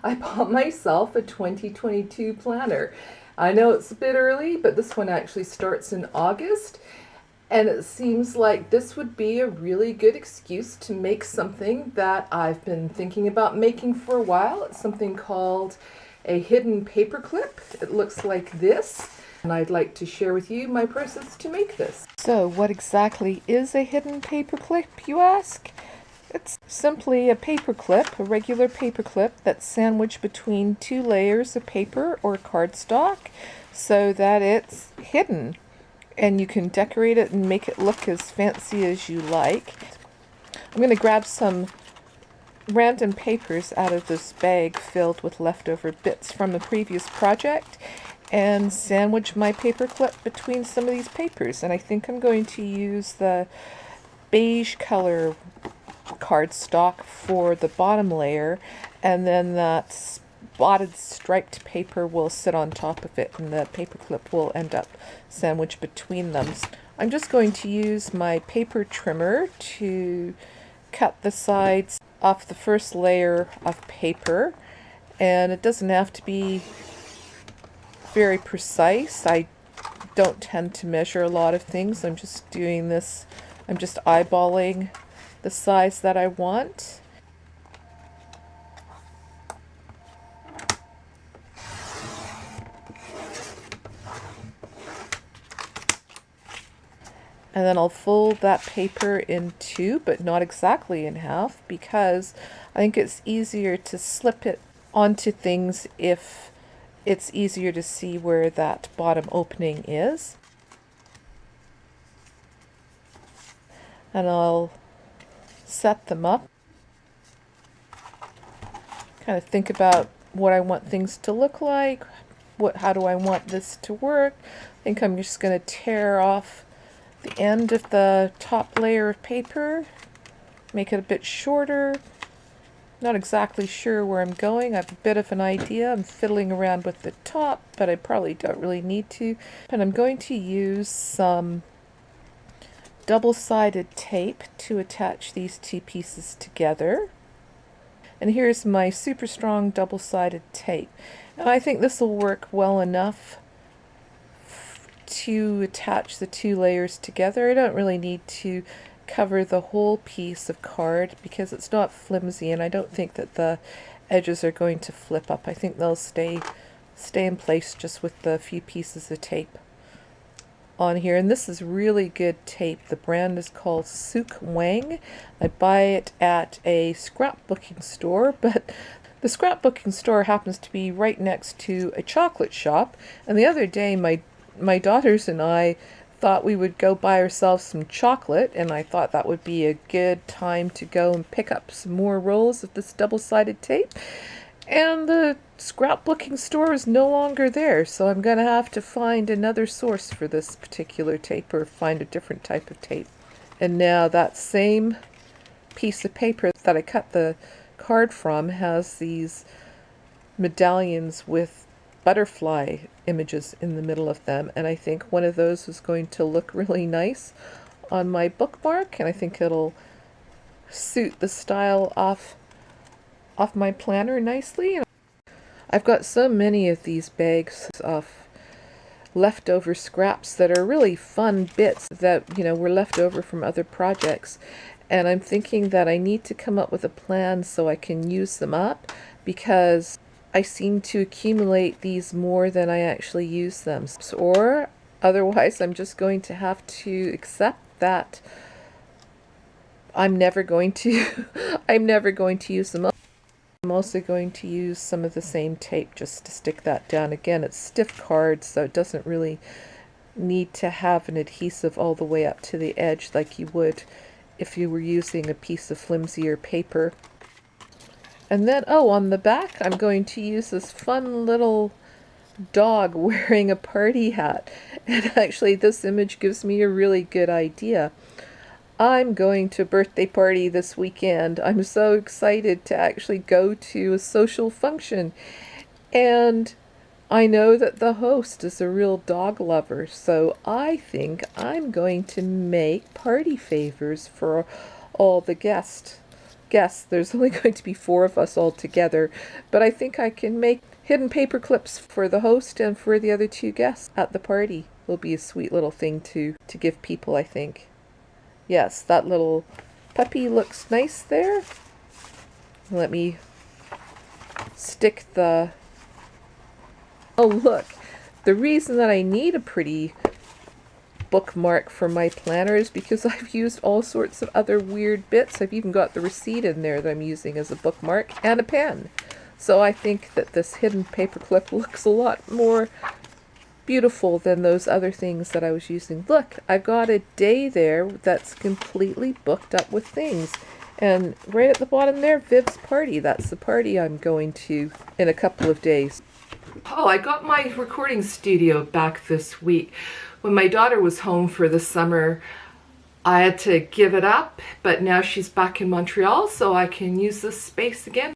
I bought myself a 2022 planner. I know it's a bit early, but this one actually starts in August. And it seems like this would be a really good excuse to make something that I've been thinking about making for a while. It's something called a hidden paperclip. It looks like this, and I'd like to share with you my process to make this. So, what exactly is a hidden paperclip, you ask? It's simply a paperclip, a regular paperclip that's sandwiched between two layers of paper or cardstock so that it's hidden. And you can decorate it and make it look as fancy as you like. I'm going to grab some random papers out of this bag filled with leftover bits from a previous project and sandwich my paperclip between some of these papers. And I think I'm going to use the beige color cardstock for the bottom layer, and then that spotted striped paper will sit on top of it and the paperclip will end up sandwiched between them. I'm just going to use my paper trimmer to cut the sides off the first layer of paper, and it doesn't have to be very precise. I don't tend to measure a lot of things. I'm just doing this, I'm just eyeballing the size that I want. And then I'll fold that paper in two, but not exactly in half, because I think it's easier to slip it onto things if it's easier to see where that bottom opening is. And I'll set them up. Kind of think about what I want things to look like, how do I want this to work. I think I'm just going to tear off the end of the top layer of paper, make it a bit shorter. Not exactly sure where I'm going. I have a bit of an idea. I'm fiddling around with the top, but I probably don't really need to. And I'm going to use some double-sided tape to attach these two pieces together. And here's my super strong double-sided tape. And I think this will work well enough to attach the two layers together. I don't really need to cover the whole piece of card because it's not flimsy, and I don't think that the edges are going to flip up. I think they'll stay in place just with the few pieces of tape on here. And this is really good tape. The brand is called Sook Wang. I buy it at a scrapbooking store, but the scrapbooking store happens to be right next to a chocolate shop. And the other day my daughters and I thought we would go buy ourselves some chocolate, and I thought that would be a good time to go and pick up some more rolls of this double-sided tape. And the scrapbooking store is no longer there, so I'm going to have to find another source for this particular tape, or find a different type of tape. And now that same piece of paper that I cut the card from has these medallions with butterfly images in the middle of them, and I think one of those is going to look really nice on my bookmark, and I think it'll suit the style off my planner nicely. I've got so many of these bags of leftover scraps that are really fun bits that, you know, were left over from other projects, and I'm thinking that I need to come up with a plan so I can use them up, because I seem to accumulate these more than I actually use them. Or otherwise I'm just going to have to accept that I'm never going to use them up. I'm also going to use some of the same tape just to stick that down. Again, it's stiff card, so it doesn't really need to have an adhesive all the way up to the edge like you would if you were using a piece of flimsier paper. And then, oh, on the back, I'm going to use this fun little dog wearing a party hat. And actually, this image gives me a really good idea. I'm going to a birthday party this weekend. I'm so excited to actually go to a social function. And I know that the host is a real dog lover, so I think I'm going to make party favors for all the guests guests. There's only going to be 4 of us all together, but I think I can make hidden paper clips for the host and for the other 2 guests at the party. It'll be a sweet little thing to give people, I think. Yes, that little puppy looks nice there. Let me stick the... Oh, look. The reason that I need a pretty bookmark for my planner is because I've used all sorts of other weird bits. I've even got the receipt in there that I'm using as a bookmark and a pen. So I think that this hidden paperclip looks a lot more beautiful than those other things that I was using. Look, I've got a day there that's completely booked up with things. And right at the bottom there, Viv's party. That's the party I'm going to in a couple of days. Oh, I got my recording studio back this week. When my daughter was home for the summer, I had to give it up, but now she's back in Montreal, so I can use this space again.